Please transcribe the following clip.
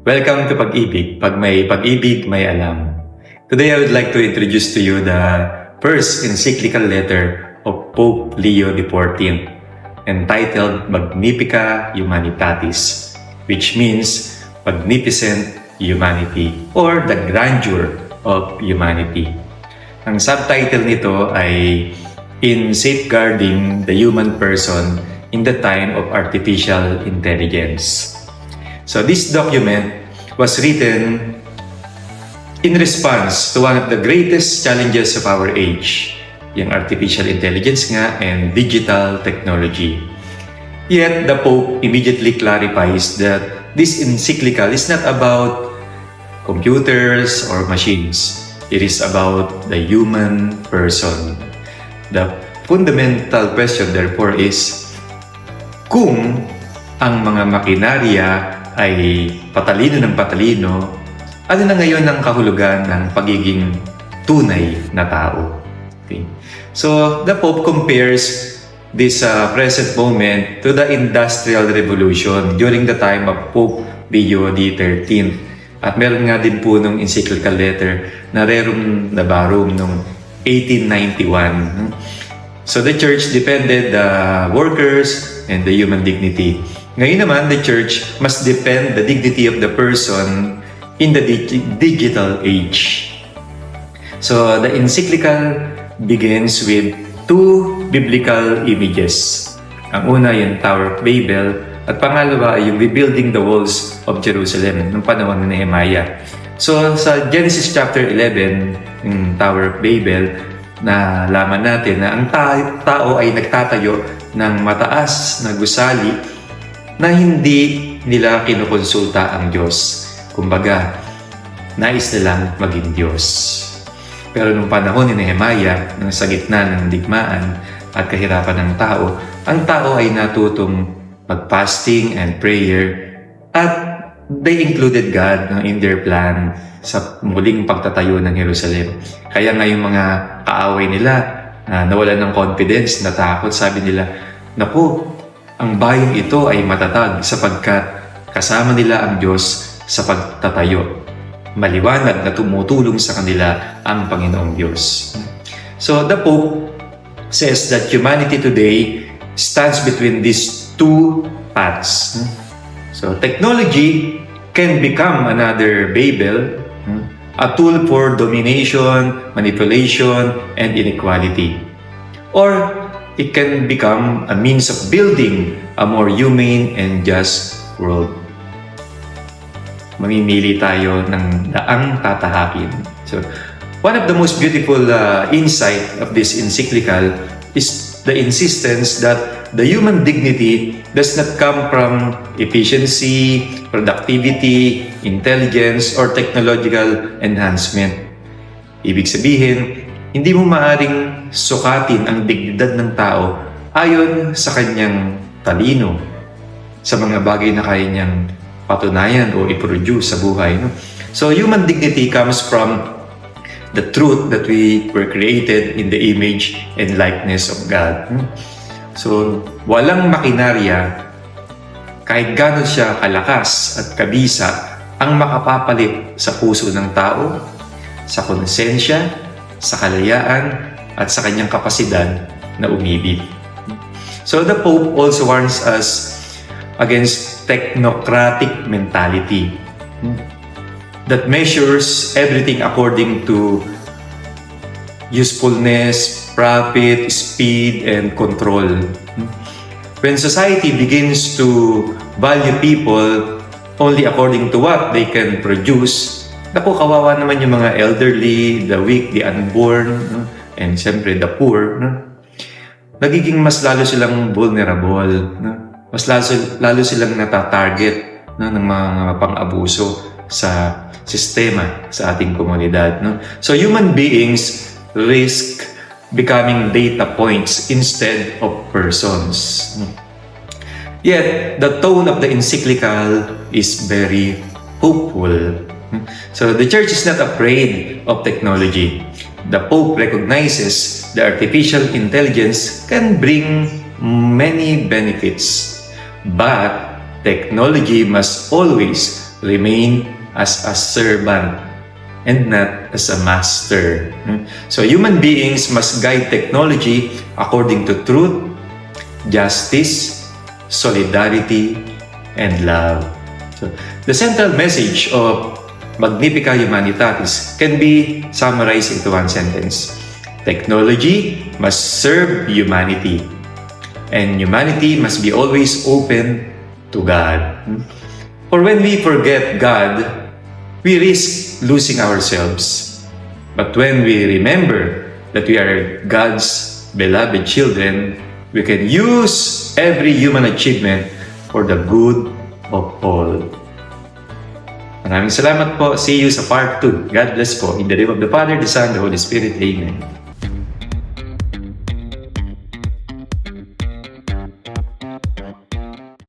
Welcome to Pag-ibig. Pag may pag-ibig, may alam. Today I would like to introduce to you the first encyclical letter of Pope Leo XIV, entitled Magnificat Humanitatis, which means magnificent humanity or the grandeur of humanity. Ang subtitle nito ay In Safeguarding the Human Person in the Time of Artificial Intelligence. So this document was written in response to one of the greatest challenges of our age, yung artificial intelligence nga and digital technology. Yet the Pope immediately clarifies that this encyclical is not about computers or machines. It is about the human person. The fundamental question therefore is, kung ang mga makinarya ay patalino ng patalino, ano na ngayon ang kahulugan ng pagiging tunay na tao? Okay. So, the Pope compares this present moment to the Industrial Revolution during the time of Pope Leo XIII. At meron nga din po nung encyclical letter na Rerum Novarum noong 1891. So, the Church defended the workers and the human dignity. Ngayon naman, the Church must defend the dignity of the person in the digital age. So, the encyclical begins with two biblical images. Ang una yung Tower of Babel at pangalawa ay yung rebuilding the walls of Jerusalem ng panahon ni Nehemiah. So, sa Genesis chapter 11, yung Tower of Babel, nalaman natin na ang tao ay nagtatayo ng mataas na gusali na hindi nila kinukonsulta ang Diyos. Kumbaga, nais nilang maging Diyos. Pero nung panahon ni Nehemiah, nang sa gitna ng digmaan at kahirapan ng tao, ang tao ay natutong mag-fasting and prayer at they included God in their plan sa muling pagtatayo ng Jerusalem. Kaya nga yung mga kaaway nila nawalan ng confidence, natakot, sabi nila, naku, ang bayang ito ay matatag sapagkat kasama nila ang Diyos sa pagtatayo. Maliwanag na tumutulong sa kanila ang Panginoong Diyos. So the Pope says that humanity today stands between these two paths. So technology can become another Babel, a tool for domination, manipulation, and inequality. Or it can become a means of building a more humane and just world. Mamimili tayo ng daang tatahakin. So, one of the most beautiful insight of this encyclical is the insistence that the human dignity does not come from efficiency, productivity, intelligence, or technological enhancement. Ibig sabihin, hindi mo maaring sukatin ang dignidad ng tao ayon sa kanyang talino, sa mga bagay na kaya niyang patunayan o i-produce sa buhay. No? So, human dignity comes from the truth that we were created in the image and likeness of God. So, walang makinarya, kahit gano'n siya kalakas at kabisa, ang makapapalit sa puso ng tao, sa konsensya, sa kalayaan, at sa kanyang kapasidad na umibig. So the Pope also warns us against technocratic mentality that measures everything according to usefulness, profit, speed, and control. When society begins to value people only according to what they can produce, naku, kawawa naman yung mga elderly, the weak, the unborn, and siyempre the poor. Nagiging mas lalo silang vulnerable. Mas lalo silang natatarget ng mga pang-abuso sa sistema, sa ating komunidad. So human beings risk becoming data points instead of persons. Yet, the tone of the encyclical is very hopeful. So the Church is not afraid of technology. The Pope recognizes that artificial intelligence can bring many benefits, but technology must always remain as a servant and not as a master. So human beings must guide technology according to truth, justice, solidarity, and love. So, the central message of Magnificat Humanitatis can be summarized into one sentence. Technology must serve humanity, and humanity must be always open to God. For when we forget God, we risk losing ourselves. But when we remember that we are God's beloved children, we can use every human achievement for the good of all. Maraming salamat po. See you sa part 2. God bless po. In the name of the Father, the Son, the Holy Spirit. Amen.